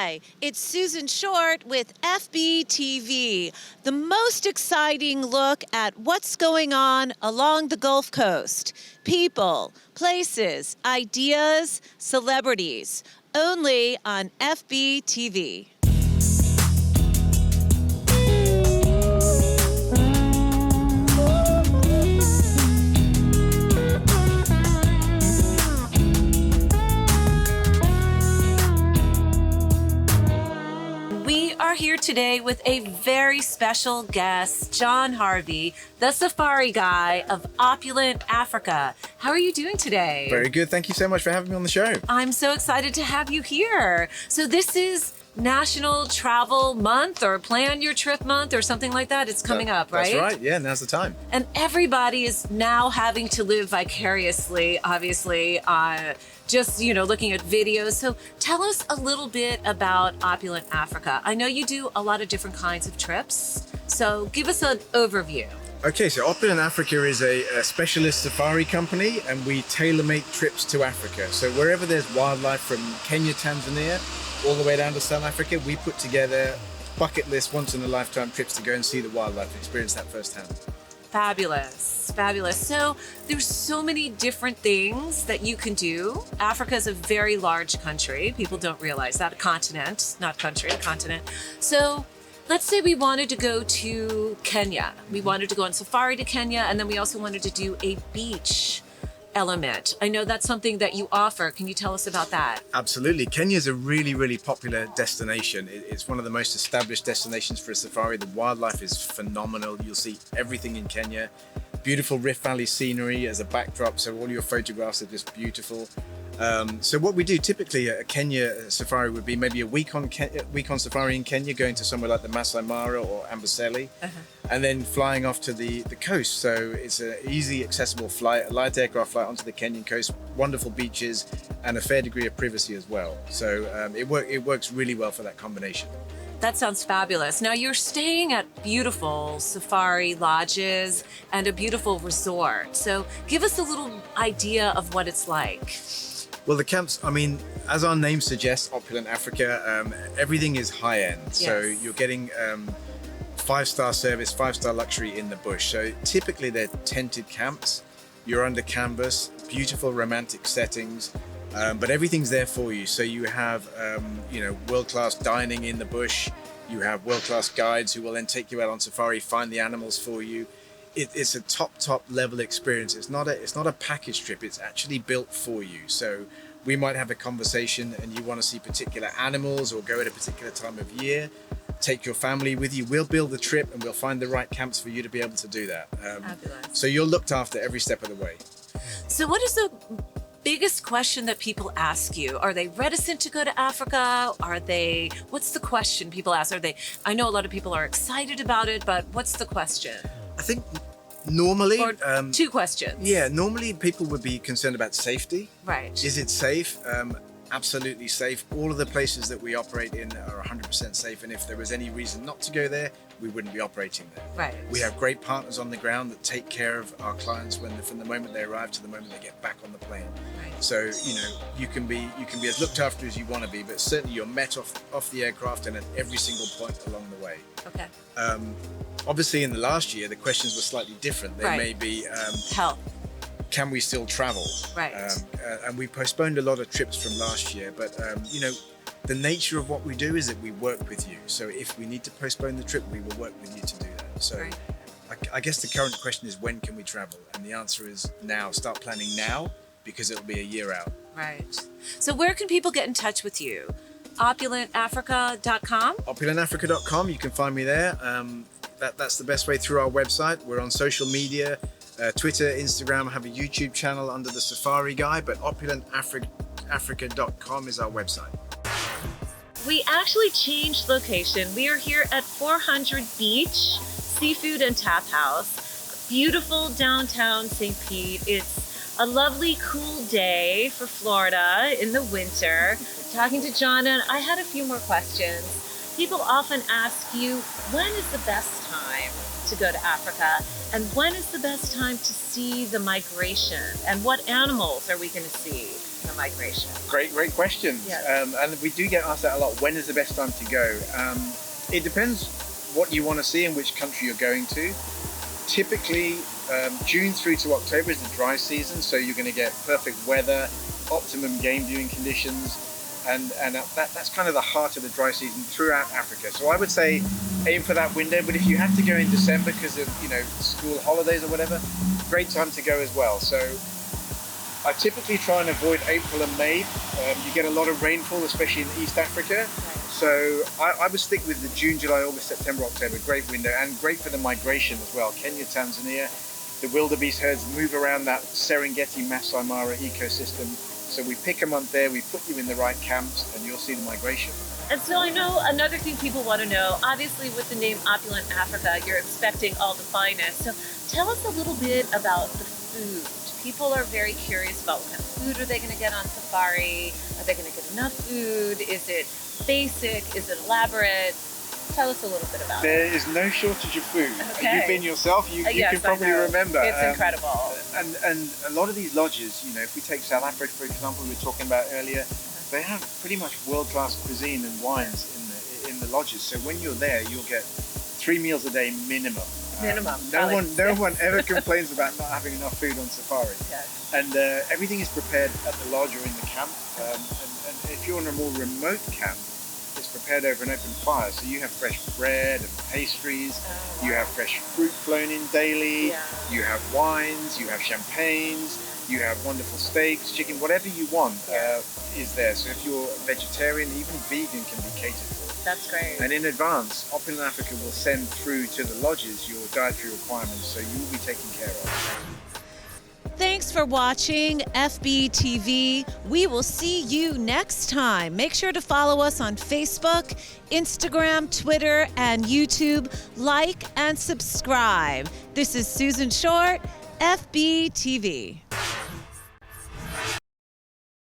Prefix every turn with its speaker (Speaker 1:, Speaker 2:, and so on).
Speaker 1: Hi, it's Susan Short with FBTV, the most exciting look at what's going on along the Gulf Coast. People, places, ideas, celebrities, only on FBTV. We are here today with a very special guest, John Harvey, the safari guy of Opulent Africa. How are you doing today?
Speaker 2: Very good. Thank you so much for having me on the show.
Speaker 1: I'm so excited to have you here. So this is National Travel Month or Plan Your Trip Month or something like that. It's coming up, right?
Speaker 2: That's right. Yeah, now's the time.
Speaker 1: And everybody is now having to live vicariously, obviously, just, looking at videos. So tell us a little bit about Opulent Africa. I know you do a lot of different kinds of trips. So give us an overview.
Speaker 2: Okay, so Opulent Africa is a specialist safari company, and we tailor-make trips to Africa. So wherever there's wildlife, from Kenya, Tanzania, all the way down to South Africa, we put together bucket list, once-in-a-lifetime trips to go and see the wildlife, experience that firsthand.
Speaker 1: Fabulous, fabulous. So there's so many different things that you can do. Africa is a very large country. People don't realize that. A continent, not country, a continent. So let's say we wanted to go to Kenya. We wanted to go on safari to Kenya, and then we also wanted to do a beach element. I know that's something that you offer. Can you tell us about that?
Speaker 2: Absolutely. Kenya is a really, really popular destination. It's one of the most established destinations for a safari. The wildlife is phenomenal. You'll see everything in Kenya. Beautiful Rift Valley scenery as a backdrop, so all your photographs are just beautiful. So what we do typically at a Kenya safari would be maybe a week on safari in Kenya, going to somewhere like the Masai Mara or Amboseli, and then flying off to the coast. So it's an easy, accessible flight, a light aircraft flight onto the Kenyan coast, wonderful beaches, and a fair degree of privacy as well. So it works really well for that combination.
Speaker 1: That sounds fabulous. Now you're staying at beautiful safari lodges and a beautiful resort. So give us a little idea of what it's like.
Speaker 2: Well, the camps, as our name suggests, Opulent Africa, everything is high end. Yes. So you're getting 5-star service, 5-star luxury in the bush. So typically they're tented camps. You're under canvas, beautiful romantic settings. But everything's there for you. So you have, world-class dining in the bush. You have world-class guides who will then take you out on safari, find the animals for you. It's a top level experience. It's not a package trip. It's actually built for you. So we might have a conversation and you want to see particular animals or go at a particular time of year. Take your family with you. We'll build the trip and we'll find the right camps for you to be able to do that.
Speaker 1: Fabulous.
Speaker 2: So you're looked after every step of the way.
Speaker 1: So what is the biggest question that people ask you? Are they reticent to go to Africa? What's the question people ask? I know a lot of people are excited about it, but what's the question?
Speaker 2: I think normally...
Speaker 1: Or two questions.
Speaker 2: Yeah, normally people would be concerned about safety.
Speaker 1: Right.
Speaker 2: Is it safe? Absolutely safe. All of the places that we operate in are 100% safe, and if there was any reason not to go there, we wouldn't be operating there.
Speaker 1: Right.
Speaker 2: We have great partners on the ground that take care of our clients from the moment they arrive to the moment they get back on the plane.
Speaker 1: Right.
Speaker 2: So you can be as looked after as you want to be, but certainly you're met off the aircraft and at every single point along the way.
Speaker 1: Okay.
Speaker 2: Obviously, in the last year, the questions were slightly different. There may be
Speaker 1: health.
Speaker 2: Can we still travel?
Speaker 1: Right.
Speaker 2: And we postponed a lot of trips from last year, but the nature of what we do is that we work with you. So if we need to postpone the trip, we will work with you to do that. So
Speaker 1: right.
Speaker 2: I guess the current question is, when can we travel? And the answer is now. Start planning now, because it'll be a year out.
Speaker 1: Right. So where can people get in touch with you? OpulentAfrica.com?
Speaker 2: OpulentAfrica.com. You can find me there. That's the best way, through our website. We're on social media. Twitter, Instagram, have a YouTube channel under the Safari Guy, but OpulentAfrica.com is our website.
Speaker 1: We actually changed location. We are here at 400 Beach Seafood and Tap House. Beautiful downtown St. Pete. It's a lovely, cool day for Florida in the winter. Talking to John, and I had a few more questions. People often ask you, when is the best time to go to Africa? And when is the best time to see the migration? And what animals are we going to see in the migration?
Speaker 2: Great question.
Speaker 1: Yes.
Speaker 2: And we do get asked that a lot. When is the best time to go? It depends what you want to see and which country you're going to. Typically, June through to October is the dry season, so you're going to get perfect weather, optimum game viewing conditions, and that's kind of the heart of the dry season throughout Africa. So I would say aim for that window, but if you have to go in December because of school holidays or whatever, great time to go as well. So I typically try and avoid April and May. You get a lot of rainfall, especially in East Africa. So I would stick with the June, July, August, September, October. Great window and great for the migration as well. Kenya, Tanzania, the wildebeest herds move around that Serengeti Masai Mara ecosystem. So we pick a month there, we put you in the right camps, and you'll see the migration.
Speaker 1: And so I know another thing people want to know, obviously with the name Opulent Africa, you're expecting all the finest. So tell us a little bit about the food. People are very curious about what kind of food are they going to get on safari? Are they going to get enough food? Is it basic? Is it elaborate? Tell us a little bit about it.
Speaker 2: There is no shortage of food.
Speaker 1: Okay.
Speaker 2: You've been yourself, you
Speaker 1: Yes,
Speaker 2: can probably remember.
Speaker 1: It's incredible.
Speaker 2: And a lot of these lodges, if we take South Africa, for example, we were talking about earlier, they have pretty much world-class cuisine and wines in the lodges. So when you're there, you'll get 3 meals a day minimum. No one ever complains about not having enough food on safari.
Speaker 1: Yes.
Speaker 2: And everything is prepared at the lodge or in the camp. And if you're on a more remote camp, it's prepared over an open fire. So you have fresh bread and pastries, you have fresh fruit flown in daily, you have wines, you have champagnes, you have wonderful steaks, chicken, whatever you want is there. So if you're vegetarian, even vegan can be catered for.
Speaker 1: That's great.
Speaker 2: And in advance, Opulent Africa will send through to the lodges your dietary requirements, so you will be taken care of.
Speaker 1: Thanks for watching FBTV. We will see you next time. Make sure to follow us on Facebook, Instagram, Twitter, and YouTube. Like and subscribe. This is Susan Short, FBTV.